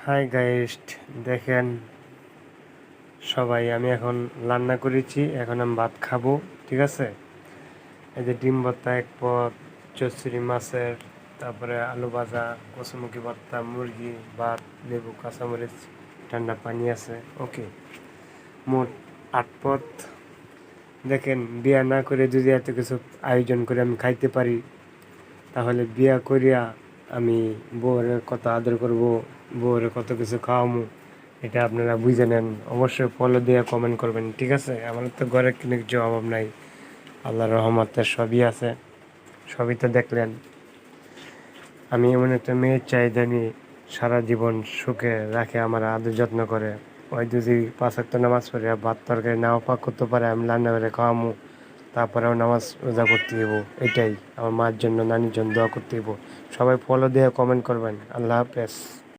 Hi guys, দেখেন সবাই, আমি এখন রান্না করেছি। এখন আমি ভাত খাবো, ঠিক আছে। এই যে ডিম ভর্তা, এক পদ, চচ্চড়ি মাছের, তারপরে আলু ভাজা, কচুমুখী ভর্তা, মুরগি, ভাত, লেবু, কাঁচামরিচ, ঠান্ডা পানি আছে। ওকে, মোট 8 পদ। দেখেন, বিয়া না করে যদি এত কিছু আয়োজন করে আমি খাইতে পারি, তাহলে বিয়া করিয়া আমি বউয়ের কত আদর করব, বউয়ের কত কিছু খাওয়ামু, এটা আপনারা বুঝে নেন। অবশ্যই ফলো দিয়ে কমেন্ট করবেন, ঠিক আছে। আমার তো ঘরে কোনো কিছু অভাব নাই, আল্লাহর রহমতে সবই আছে, সবই তো দেখলেন। আমি এমন একটা মেয়ের চাহিদা নিয়ে সারা জীবন সুখে রাখে, আমার আদর যত্ন করে। ওই যদি 5 ওয়াক্ত নামাজ পড়ে ভাত তরকারি নাও পাক করতে পারে, আমি রান্না করে খাওয়ামু, তারপরেও নামাজ রোজা করতে হইব। এটাই আমার মার জন্য, নানির জন্য দোয়া করতে হইব। সবাই ফলো দিয়ে কমেন্ট করবেন। আল্লাহ হাফেজ।